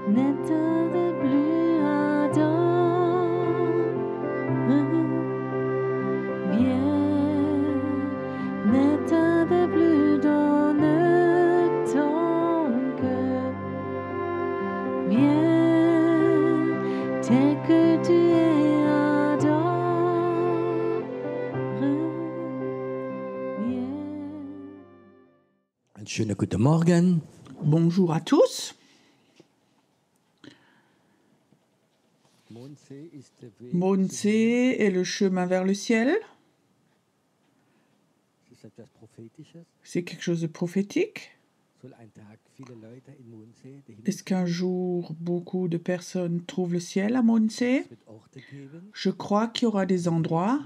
N'attendez plus ardent, viens, n'attendez plus dans ton cœur, viens, tel que tu es ardent, viens. Einen schönen guten Morgen. Bonjour à tous. Mondsee est le chemin vers le ciel. C'est quelque chose de prophétique. Est-ce qu'un jour, beaucoup de personnes trouvent le ciel à Mondsee? Je crois qu'il y aura des endroits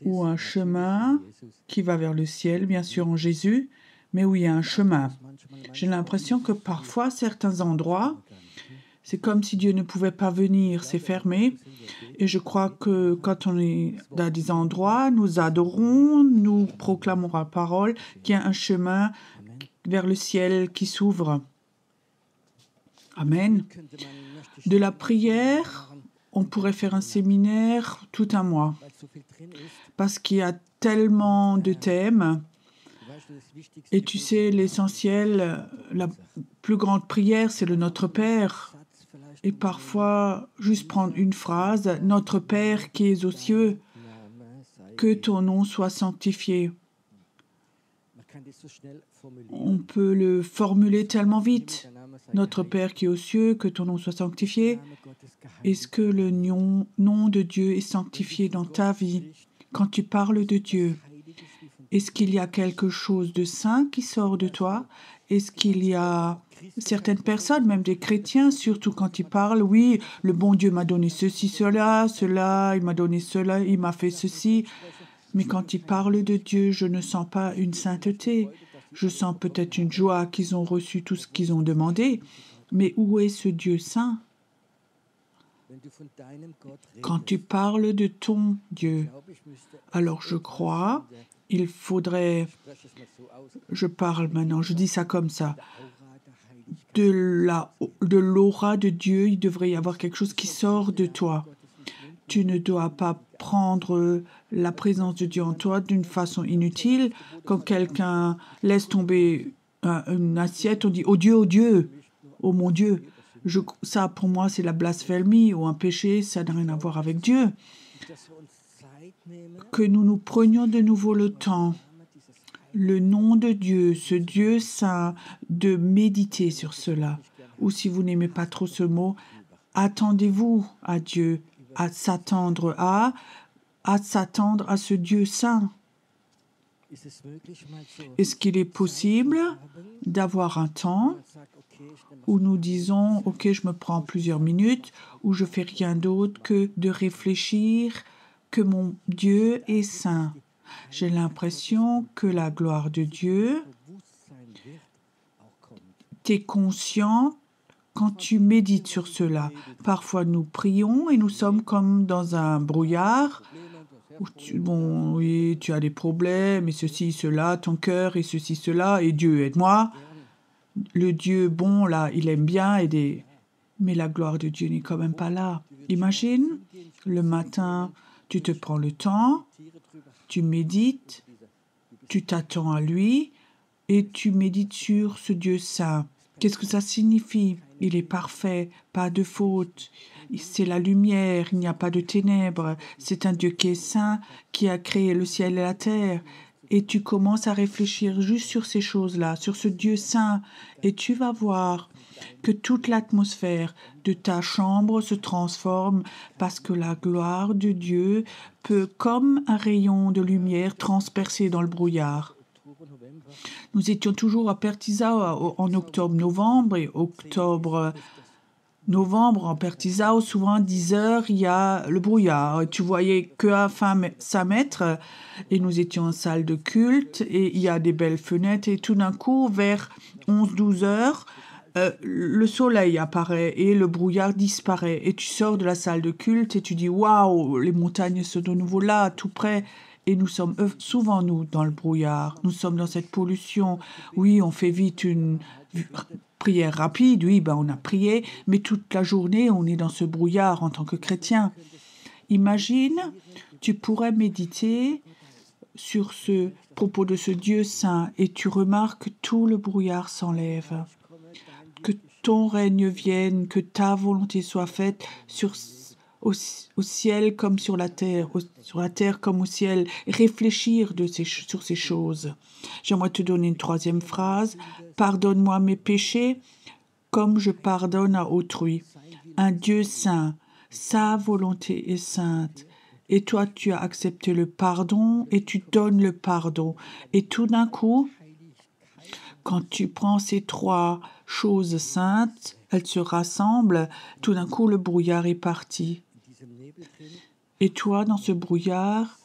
où un chemin qui va vers le ciel, bien sûr en Jésus, mais où il y a un chemin. J'ai l'impression que parfois, certains endroits, c'est comme si Dieu ne pouvait pas venir, c'est fermé. Et je crois que quand on est dans des endroits, nous adorons, nous proclamons la parole, qu'il y a un chemin vers le ciel qui s'ouvre. Amen. De la prière, on pourrait faire un séminaire tout un mois. Parce qu'il y a tellement de thèmes. Et tu sais, l'essentiel, la plus grande prière, c'est le Notre Père. Et parfois, juste prendre une phrase, « Notre Père qui es aux cieux, que ton nom soit sanctifié ». On peut le formuler tellement vite. « Notre Père qui es aux cieux, que ton nom soit sanctifié ». Est-ce que le nom de Dieu est sanctifié dans ta vie? Quand tu parles de Dieu, est-ce qu'il y a quelque chose de saint qui sort de toi? Est-ce qu'il y a certaines personnes, même des chrétiens, surtout quand ils parlent, oui, le bon Dieu m'a donné ceci, cela, il m'a donné cela, il m'a fait ceci. Mais quand ils parlent de Dieu, je ne sens pas une sainteté. Je sens peut-être une joie qu'ils ont reçu tout ce qu'ils ont demandé. Mais où est ce Dieu saint? Quand tu parles de ton Dieu, alors je crois, il faudrait, je parle maintenant, je dis ça comme ça, de l'aura de Dieu, il devrait y avoir quelque chose qui sort de toi. Tu ne dois pas prendre la présence de Dieu en toi d'une façon inutile. Quand quelqu'un laisse tomber une assiette, on dit « Oh Dieu, oh mon Dieu ». Ça, pour moi, c'est la blasphémie ou un péché, ça n'a rien à voir avec Dieu. Que nous nous prenions de nouveau le temps, le nom de Dieu, ce Dieu saint, de méditer sur cela. Ou si vous n'aimez pas trop ce mot, attendez-vous à Dieu, à s'attendre à ce Dieu saint. Est-ce qu'il est possible d'avoir un temps où nous disons « Ok, je me prends plusieurs minutes » où je fais rien d'autre que de réfléchir que mon Dieu est saint. J'ai l'impression que la gloire de Dieu, tu es conscient quand tu médites sur cela. Parfois, nous prions et nous sommes comme dans un brouillard. Où oui, tu as des problèmes et ceci, cela, ton cœur et ceci, cela, et Dieu, aide-moi. Le Dieu bon, là, il aime bien aider. Mais la gloire de Dieu n'est quand même pas là. Imagine, le matin, tu te prends le temps, tu médites, tu t'attends à lui et tu médites sur ce Dieu saint. Qu'est-ce que ça signifie? Il est parfait, pas de faute. C'est la lumière, il n'y a pas de ténèbres. C'est un Dieu qui est saint, qui a créé le ciel et la terre. Et tu commences à réfléchir juste sur ces choses-là, sur ce Dieu saint. Et tu vas voir que toute l'atmosphère de ta chambre se transforme parce que la gloire de Dieu peut, comme un rayon de lumière, transpercer dans le brouillard. Nous étions toujours à Pertisao en octobre-novembre et octobre-novembre en Pertisao, souvent à 10 heures, il y a le brouillard. Tu voyais qu'à 5 mètres et nous étions en salle de culte et il y a des belles fenêtres et tout d'un coup, vers 11-12 heures, le soleil apparaît et le brouillard disparaît. Et tu sors de la salle de culte et tu dis « Waouh, les montagnes sont de nouveau là, tout près ». Et nous sommes souvent, nous, dans le brouillard. Nous sommes dans cette pollution. Oui, on fait vite une prière rapide. Oui, ben on a prié. Mais toute la journée, on est dans ce brouillard en tant que chrétien. Imagine, tu pourrais méditer sur ce propos de ce Dieu saint et tu remarques que tout le brouillard s'enlève. Que ton règne vienne, que ta volonté soit faite au ciel comme sur la terre, sur la terre comme au ciel. Réfléchir sur ces choses. J'aimerais te donner une troisième phrase. Pardonne-moi mes péchés comme je pardonne à autrui. Un Dieu saint, sa volonté est sainte. Et toi, tu as accepté le pardon et tu donnes le pardon. Et tout d'un coup, quand tu prends ces trois choses saintes, elles se rassemblent, tout d'un coup, le brouillard est parti. Et toi, dans ce brouillard,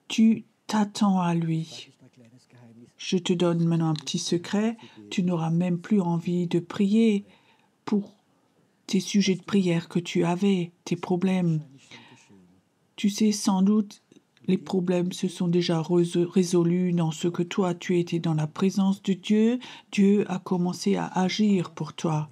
tu t'attends à lui. Je te donne maintenant un petit secret, tu n'auras même plus envie de prier pour tes sujets de prière que tu avais, tes problèmes. Tu sais, sans doute, les problèmes se sont déjà résolus dans ce que toi, tu étais dans la présence de Dieu. Dieu a commencé à agir pour toi.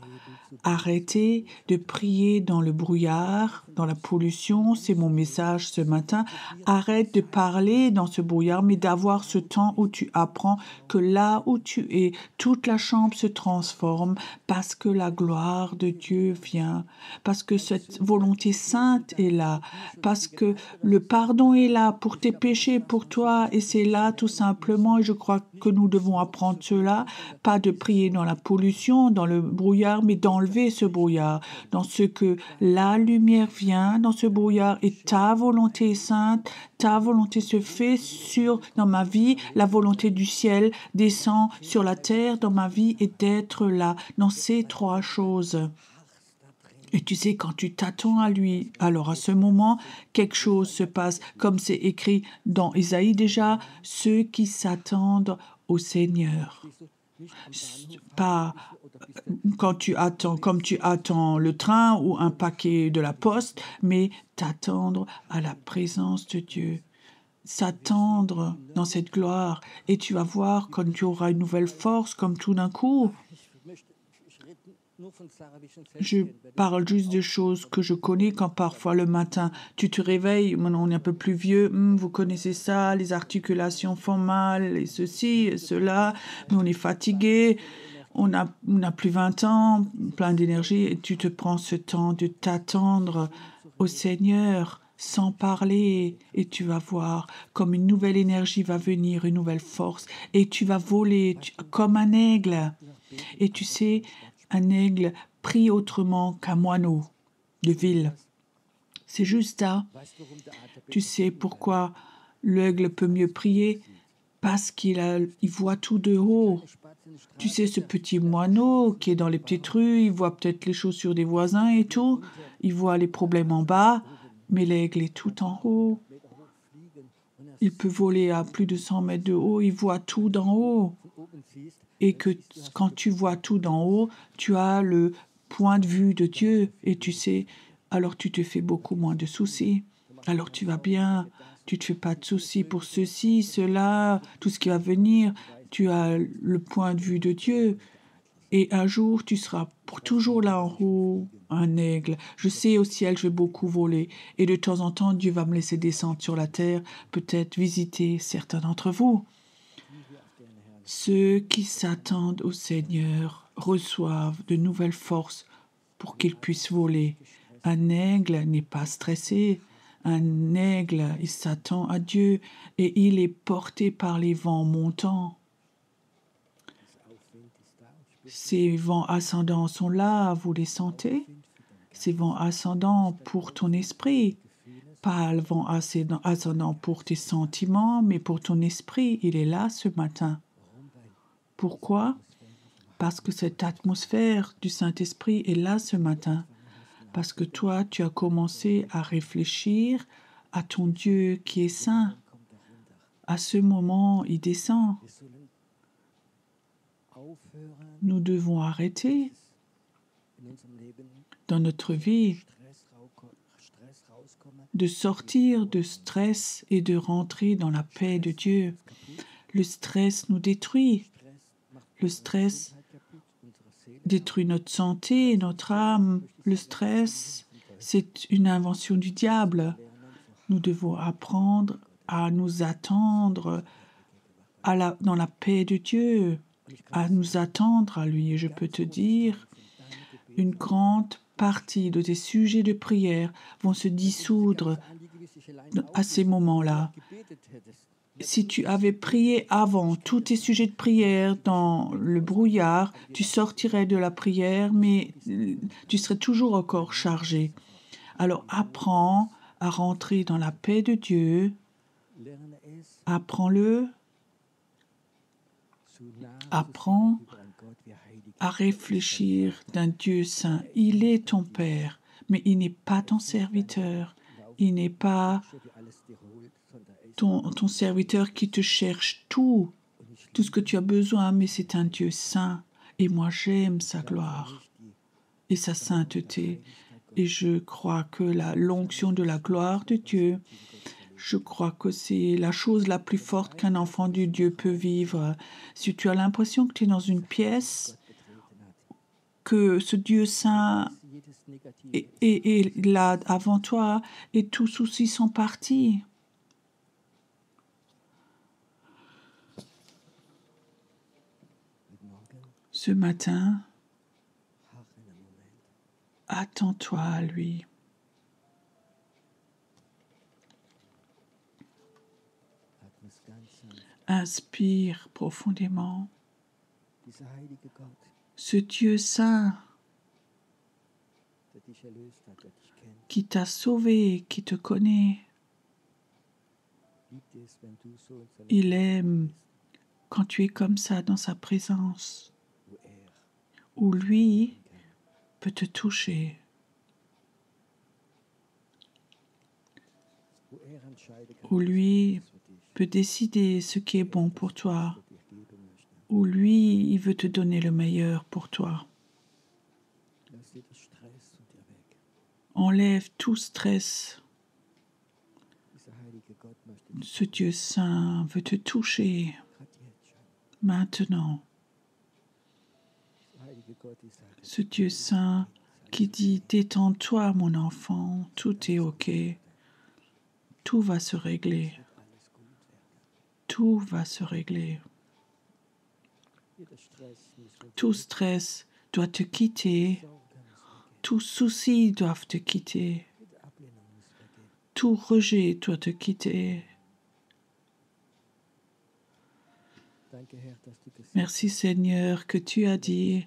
Arrêtez de prier dans le brouillard, dans la pollution, c'est mon message ce matin. Arrête de parler dans ce brouillard, mais d'avoir ce temps où tu apprends que là où tu es, toute la chambre se transforme parce que la gloire de Dieu vient, parce que cette volonté sainte est là, parce que le pardon est là pour tes péchés, pour toi, et c'est là tout simplement, et je crois que nous devons apprendre cela, pas de prier dans la pollution, dans le brouillard, mais d'enlever ce brouillard, dans ce que la lumière vient, dans ce brouillard, et ta volonté est sainte, ta volonté se fait dans ma vie, la volonté du ciel descend sur la terre dans ma vie, et d'être là, dans ces trois choses. Et tu sais, quand tu t'attends à lui, alors à ce moment, quelque chose se passe, comme c'est écrit dans Isaïe déjà, ceux qui s'attendent au Seigneur. Pas quand tu attends, comme tu attends le train ou un paquet de la poste, mais t'attendre à la présence de Dieu. S'attendre dans cette gloire. Et tu vas voir quand tu auras une nouvelle force, comme tout d'un coup. Je parle juste de choses que je connais quand parfois le matin, tu te réveilles, maintenant on est un peu plus vieux, vous connaissez ça, les articulations font mal, et ceci, et cela, mais on est fatigué, on n'a plus 20 ans, plein d'énergie, et tu te prends ce temps de t'attendre au Seigneur sans parler, et tu vas voir comme une nouvelle énergie va venir, une nouvelle force, et tu vas voler comme un aigle. Et tu sais, un aigle prie autrement qu'un moineau de ville. C'est juste ça. Tu sais pourquoi l'aigle peut mieux prier? Parce qu'il voit tout de haut. Tu sais, ce petit moineau qui est dans les petites rues, il voit peut-être les chaussures des voisins et tout. Il voit les problèmes en bas, mais l'aigle est tout en haut. Il peut voler à plus de 100 mètres de haut, il voit tout d'en haut. Et que quand tu vois tout d'en haut, tu as le point de vue de Dieu et tu sais, alors tu te fais beaucoup moins de soucis. Alors tu vas bien, tu ne te fais pas de soucis pour ceci, cela, tout ce qui va venir. Tu as le point de vue de Dieu. Et un jour, tu seras pour toujours là en haut, un aigle. Je sais, au ciel, je vais beaucoup voler. Et de temps en temps, Dieu va me laisser descendre sur la terre, peut-être visiter certains d'entre vous. Ceux qui s'attendent au Seigneur reçoivent de nouvelles forces pour qu'ils puissent voler. Un aigle n'est pas stressé. Un aigle, il s'attend à Dieu et il est porté par les vents montants. Ces vents ascendants sont là, vous les sentez? Ces vents ascendants pour ton esprit. Pas le vent ascendant pour tes sentiments, mais pour ton esprit. Il est là ce matin. Pourquoi? Parce que cette atmosphère du Saint-Esprit est là ce matin. Parce que toi, tu as commencé à réfléchir à ton Dieu qui est saint. À ce moment, il descend. Nous devons arrêter dans notre vie de sortir de stress et de rentrer dans la paix de Dieu. Le stress nous détruit. Le stress détruit notre santé, notre âme. Le stress, c'est une invention du diable. Nous devons apprendre à nous attendre dans la paix de Dieu, à nous attendre à lui. Et je peux te dire, une grande partie de tes sujets de prière vont se dissoudre à ces moments-là. Si tu avais prié avant tous tes sujets de prière dans le brouillard, tu sortirais de la prière, mais tu serais toujours encore chargé. Alors apprends à rentrer dans la paix de Dieu. Apprends-le. Apprends à réfléchir d'un Dieu saint. Il est ton Père, mais il n'est pas ton serviteur. Il n'est pas ton serviteur qui te cherche tout ce que tu as besoin, mais c'est un Dieu saint. Et moi, j'aime sa gloire et sa sainteté. Et je crois que l'onction de la gloire de Dieu, je crois que c'est la chose la plus forte qu'un enfant de Dieu peut vivre. Si tu as l'impression que tu es dans une pièce, que ce Dieu saint est là avant toi et tous soucis sont partis. Ce matin, attends-toi à lui. Inspire profondément. Ce Dieu saint qui t'a sauvé, qui te connaît, il aime quand tu es comme ça dans sa présence, où lui peut te toucher, où lui peut décider ce qui est bon pour toi, où lui, il veut te donner le meilleur pour toi. Enlève tout stress. Ce Dieu saint veut te toucher maintenant. Ce Dieu saint qui dit « Détends-toi, mon enfant, tout est OK. Tout va se régler. Tout va se régler. Tout stress doit te quitter. Tous soucis doivent te quitter. Tout rejet doit te quitter. Merci Seigneur que tu as dit,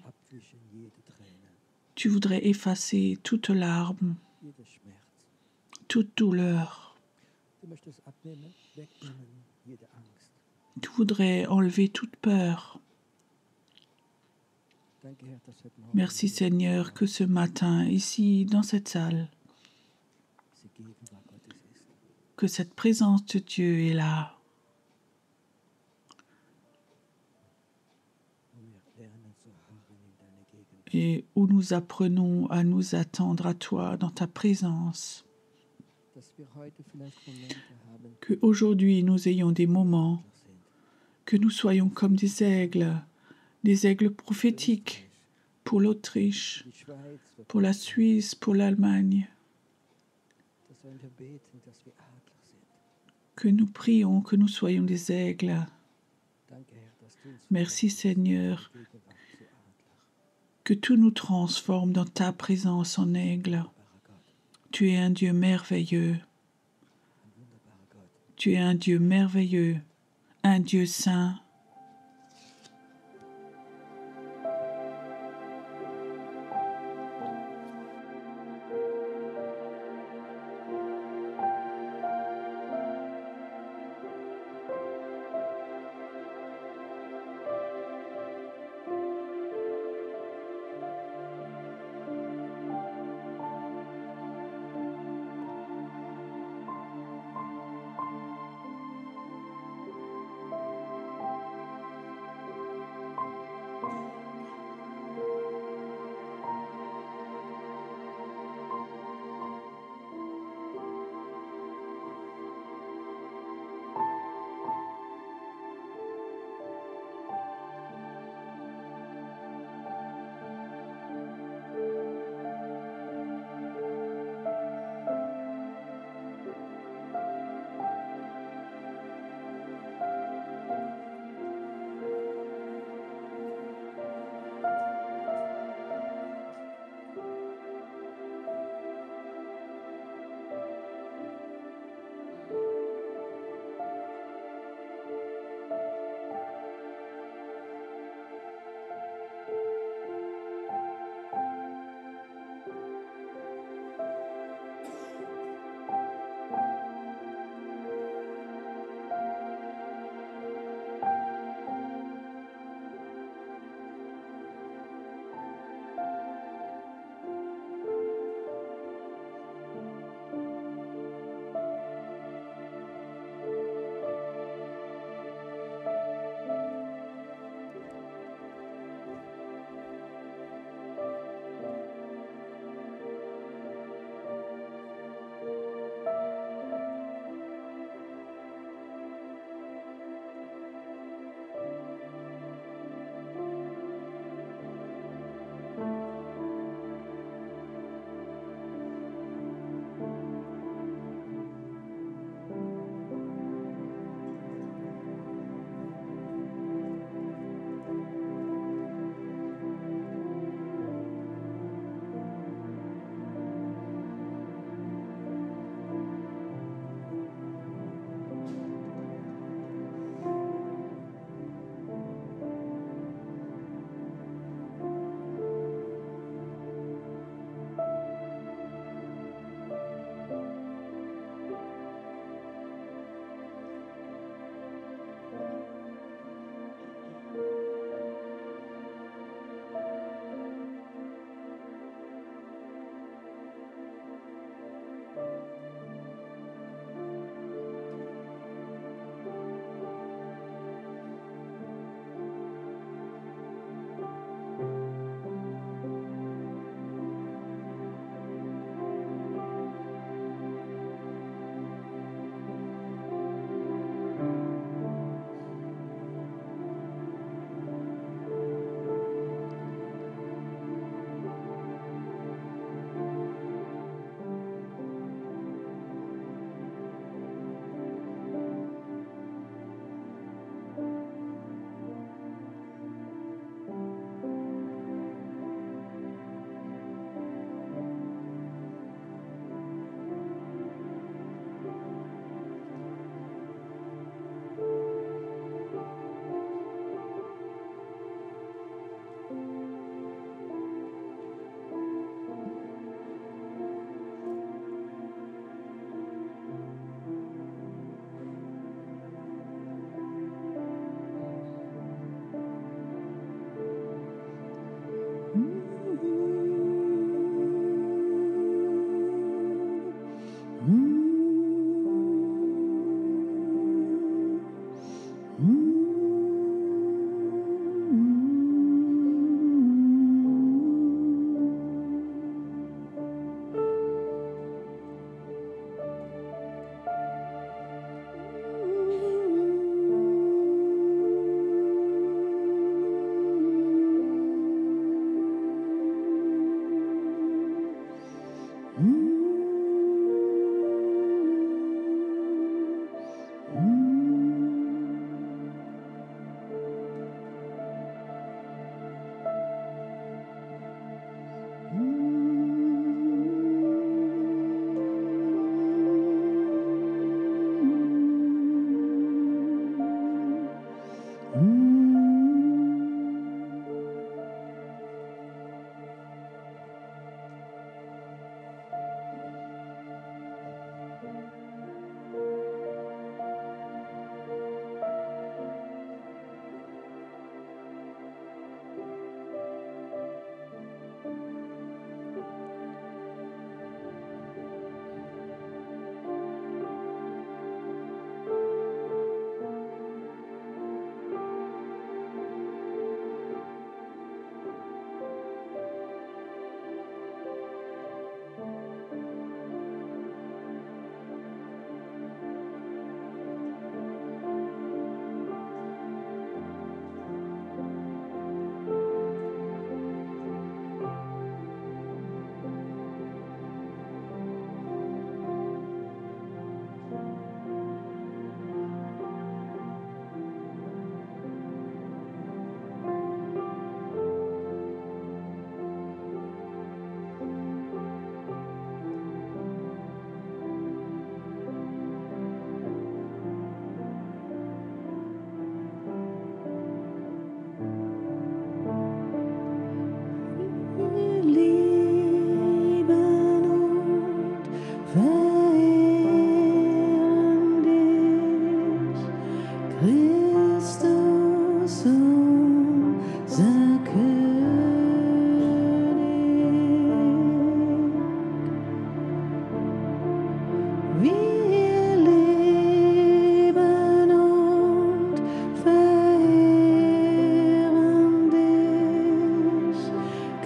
tu voudrais effacer toute larme, toute douleur. Tu voudrais enlever toute peur. Merci Seigneur que ce matin, ici, dans cette salle, que cette présence de Dieu est là. Et où nous apprenons à nous attendre à toi dans ta présence. Que aujourd'hui nous ayons des moments, que nous soyons comme des aigles prophétiques pour l'Autriche, pour la Suisse, pour l'Allemagne. Que nous prions, que nous soyons des aigles. Merci Seigneur, que tout nous transforme dans ta présence en aigle. Tu es un Dieu merveilleux. Tu es un Dieu merveilleux, un Dieu saint.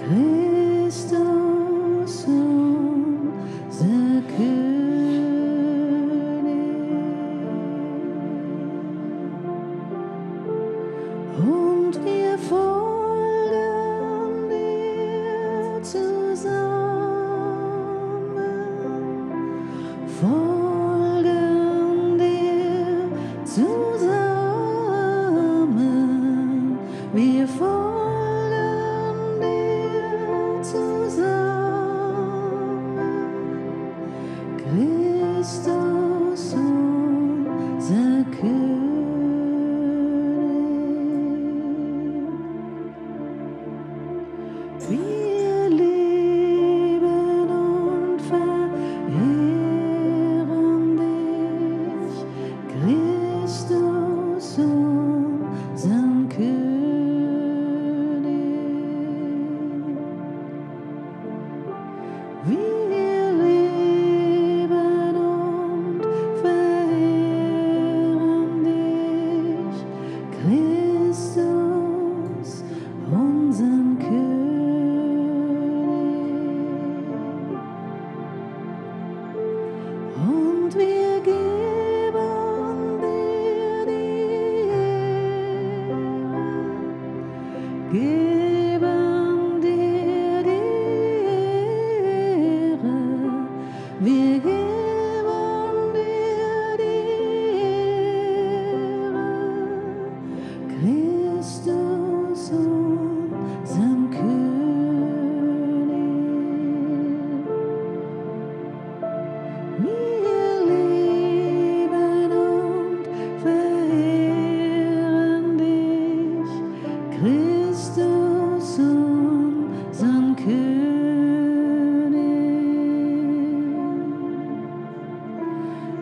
Christus, unser König. Und wir folgen dir zusammen, folgen dir zusammen, wir folgen dir zusammen, Christus, unser König. Wir lieben und verehren dich, Christus, unseren König. Wir lieben und verehren dich, Christus, unseren König. Und wir geben dir die Ehre, geben dir die Ehre, wir geben dir die Ehre, Christus, unserem König. Wir lieben und verehren dich, Christus, unseren König.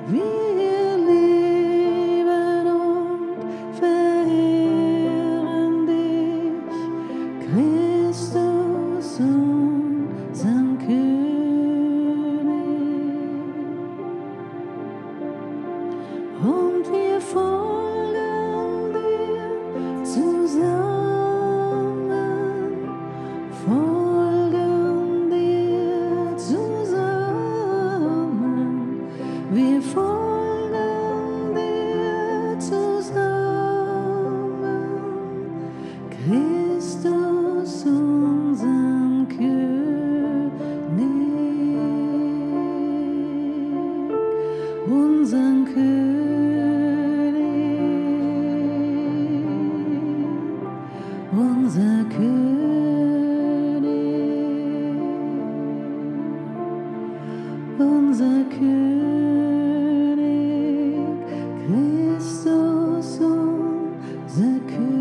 Wir lieben und verehren dich, Christus, unseren König. Und wir folgen dir zusammen, folgen dir zusammen, wir folgen dir zusammen, Christus, unseren König, unseren König, unser König, unser König, Christus, unser König.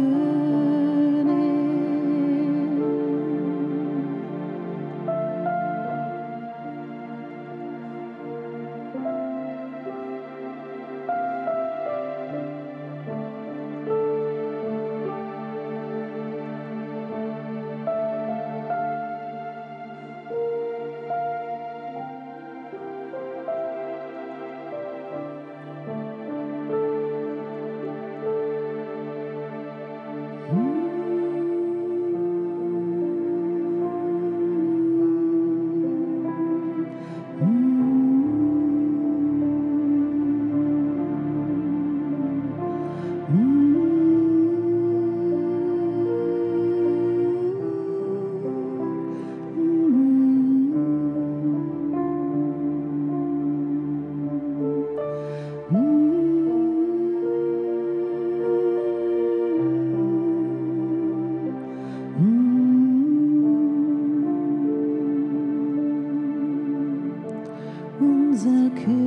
Unser König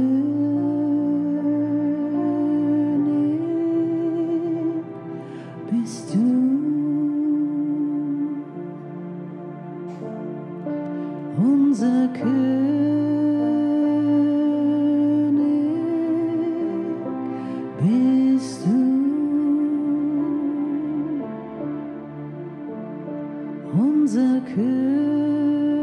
bist du, unser König bist du, unser König.